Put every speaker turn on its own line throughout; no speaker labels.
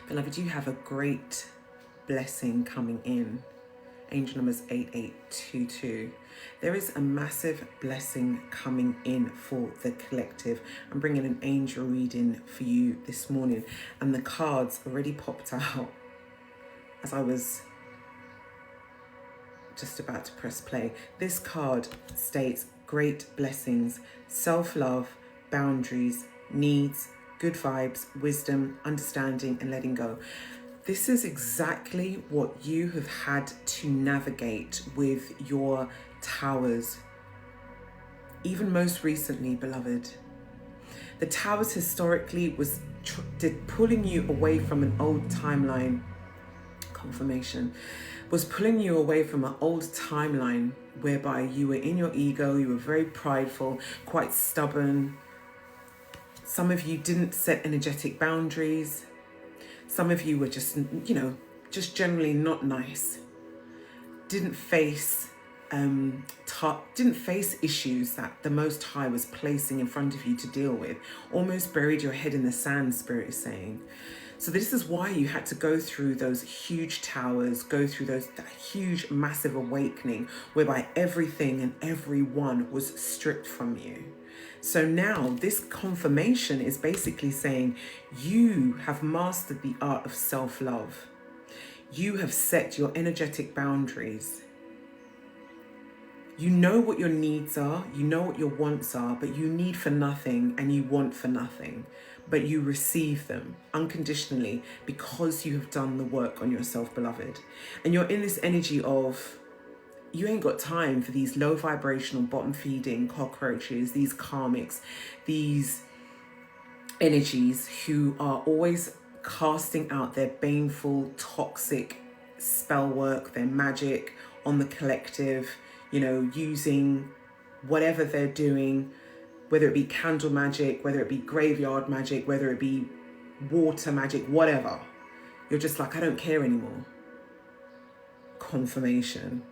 Beloved, you have a great blessing coming in. Angel numbers 8822. There is a massive blessing coming in for the collective. I'm bringing an angel reading for you this morning, and the cards already popped out as I was just about to press play. This card states great blessings, self-love, boundaries, needs, good vibes, wisdom, understanding, and letting go. This is exactly what you have had to navigate with your towers. Even most recently, beloved, the towers historically was pulling you away from an old timeline. Confirmation was pulling you away from an old timeline whereby you were in your ego, you were very prideful, quite stubborn. Some of you didn't set energetic boundaries. Some of you were just, just generally not nice. Didn't face issues that the Most High was placing in front of you to deal with. Almost buried your head in the sand, Spirit is saying. So this is why you had to go through those huge towers, go through that huge, massive awakening, whereby everything and everyone was stripped from you. So now this confirmation is basically saying you have mastered the art of self-love. You have set your energetic boundaries. You know what your needs are, you know what your wants are, but you need for nothing and you want for nothing. But you receive them unconditionally because you have done the work on yourself, beloved. And you're in this energy of, you ain't got time for these low vibrational, bottom feeding cockroaches, these karmics, these energies who are always casting out their baneful, toxic spell work, their magic on the collective, using whatever they're doing, whether it be candle magic, whether it be graveyard magic, whether it be water magic, whatever. You're just like, I don't care anymore. Confirmation.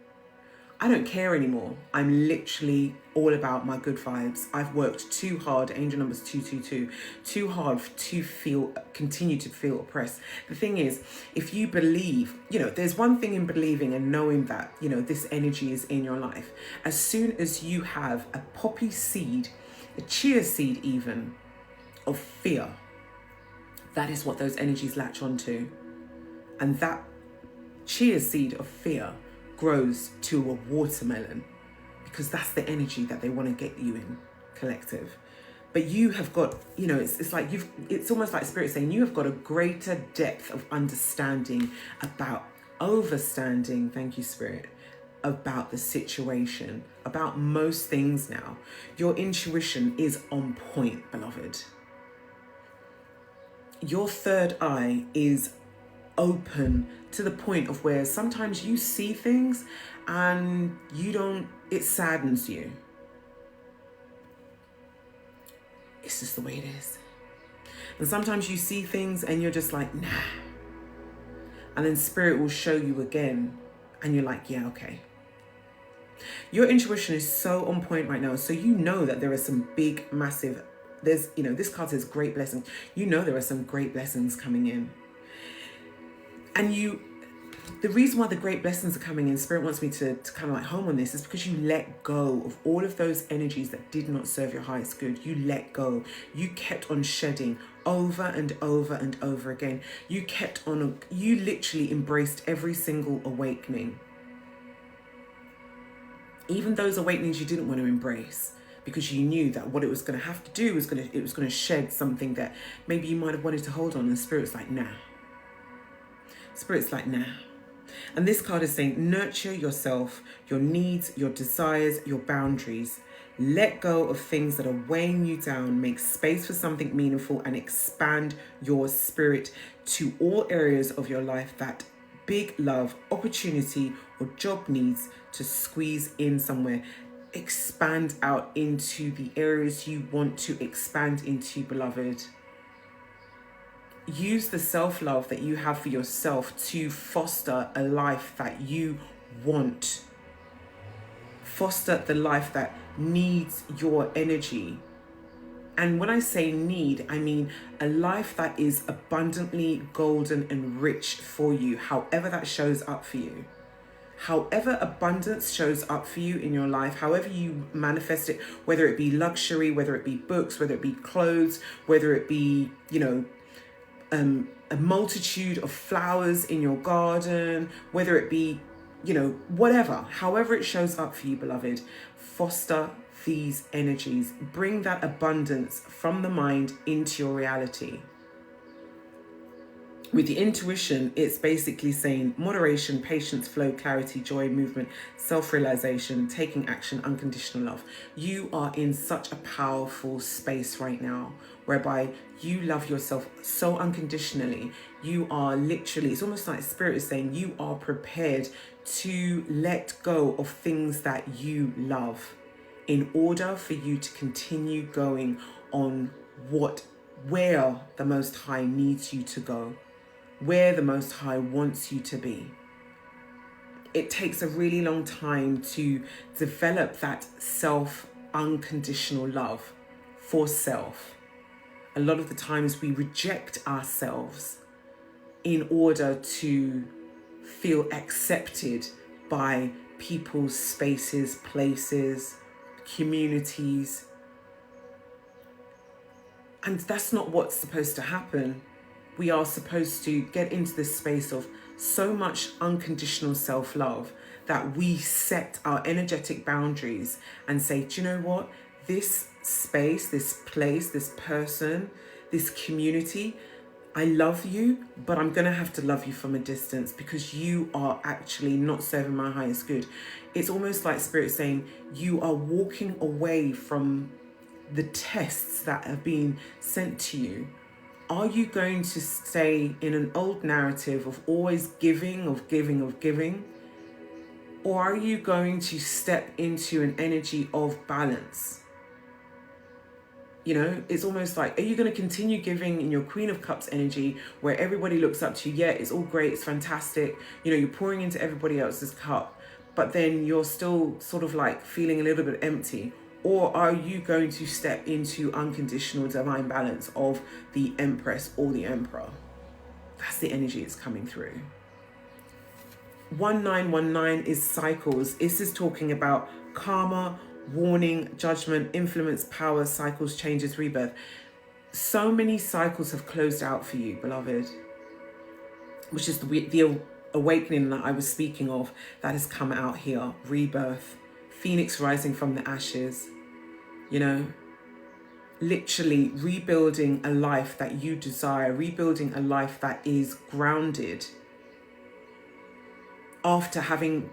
I don't care anymore. I'm literally all about my good vibes. I've worked too hard, angel numbers 222, too hard to continue to feel oppressed. The thing is, if you believe, there's one thing in believing and knowing that, this energy is in your life. As soon as you have a poppy seed, a chia seed even, of fear, that is what those energies latch onto. And that chia seed of fear grows to a watermelon, because that's the energy that they want to get you in, collective. But you have got, it's almost like Spirit saying you have got a greater depth of understanding about overstanding, thank you, Spirit, about the situation, about most things now. Your intuition is on point, beloved. Your third eye is open to the point of where sometimes you see things and it saddens you. It's just the way it is. And sometimes you see things and you're just like, nah. And then Spirit will show you again and you're like, yeah, okay. Your intuition is so on point right now. So you know that there are some big, massive, this card says great blessings. There are some great blessings coming in. And the reason why the great blessings are coming in, Spirit wants me to kind of like home on this, is because you let go of all of those energies that did not serve your highest good. You let go. You kept on shedding over and over and over again. You literally embraced every single awakening. Even those awakenings you didn't want to embrace, because you knew that what it was going to have to do was going to shed something that maybe you might have wanted to hold on. And Spirit's like, nah. Spirit's like, nah. And this card is saying, nurture yourself, your needs, your desires, your boundaries. Let go of things that are weighing you down. Make space for something meaningful and expand your spirit to all areas of your life that big love, opportunity, or job needs to squeeze in somewhere. Expand out into the areas you want to expand into, beloved. Use the self-love that you have for yourself to foster a life that you want. Foster the life that needs your energy. And when I say need, I mean a life that is abundantly golden and rich for you, however that shows up for you. However abundance shows up for you in your life, however you manifest it, whether it be luxury, whether it be books, whether it be clothes, whether it be, a multitude of flowers in your garden, whether it be, whatever, however it shows up for you, beloved, foster these energies. Bring that abundance from the mind into your reality. With the intuition, it's basically saying moderation, patience, flow, clarity, joy, movement, self-realization, taking action, unconditional love. You are in such a powerful space right now, whereby you love yourself so unconditionally. You are literally, it's almost like Spirit is saying, you are prepared to let go of things that you love in order for you to continue going on where the Most High needs you to go, where the Most High wants you to be. It takes a really long time to develop that unconditional love for self. A lot of the times we reject ourselves in order to feel accepted by people's spaces, places, communities. And that's not what's supposed to happen. We are supposed to get into this space of so much unconditional self-love that we set our energetic boundaries and say, do you know what? This space, this place, this person, this community, I love you, but I'm going to have to love you from a distance because you are actually not serving my highest good. It's almost like Spirit saying you are walking away from the tests that have been sent to you. Are you going to stay in an old narrative of always giving? Or are you going to step into an energy of balance? It's almost like, are you going to continue giving in your Queen of Cups energy where everybody looks up to you? Yeah, it's all great, it's fantastic. You're pouring into everybody else's cup, but then you're still sort of like feeling a little bit empty. Or are you going to step into unconditional divine balance of the Empress or the Emperor? That's the energy that's coming through. 1919 is cycles. This is talking about karma, warning, judgment, influence, power, cycles, changes, rebirth. So many cycles have closed out for you, beloved, which is the awakening that I was speaking of that has come out here. Rebirth, Phoenix rising from the ashes, literally rebuilding a life that you desire, rebuilding a life that is grounded after having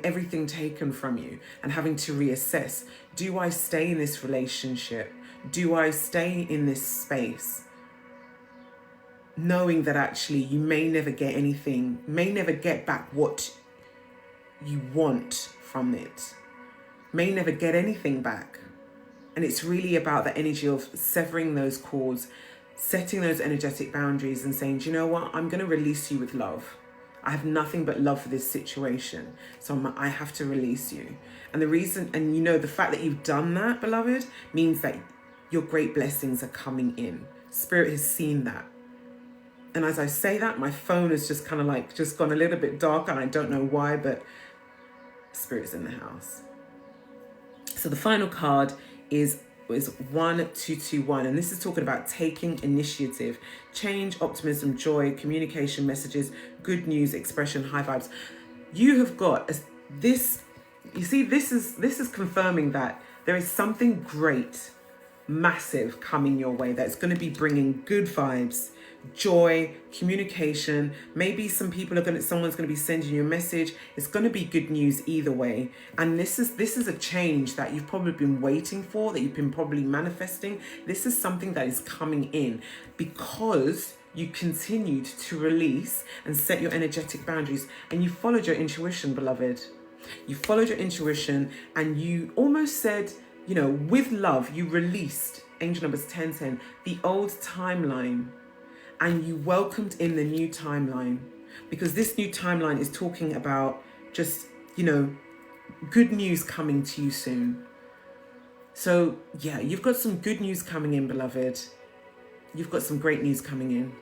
everything taken from you and having to reassess. Do I stay in this relationship? Do I stay in this space? Knowing that actually you may never get anything, may never get back what you want from it, may never get anything back. And it's really about the energy of severing those cords, setting those energetic boundaries and saying, do you know what? I'm going to release you with love. I have nothing but love for this situation. So I have to release you. And the reason, and the fact that you've done that, beloved, means that your great blessings are coming in. Spirit has seen that. And as I say that, my phone is just kind of just gone a little bit dark, and I don't know why, but Spirit's in the house. So the final card is 1221, and this is talking about taking initiative, change, optimism, joy, communication, messages, good news, expression, high vibes. You have got this. You see, this is confirming that there is something great, massive coming your way that's going to be bringing good vibes, joy, communication. Maybe someone's going to be sending you a message. It's going to be good news either way. And this is a change that you've probably been waiting for, that you've been probably manifesting. This is something that is coming in because you continued to release and set your energetic boundaries, and you followed your intuition, beloved. You followed your intuition, and you almost said, with love, you released, angel numbers 1010, the old timeline, and you welcomed in the new timeline, because this new timeline is talking about just, good news coming to you soon. So yeah, you've got some good news coming in, beloved. You've got some great news coming in.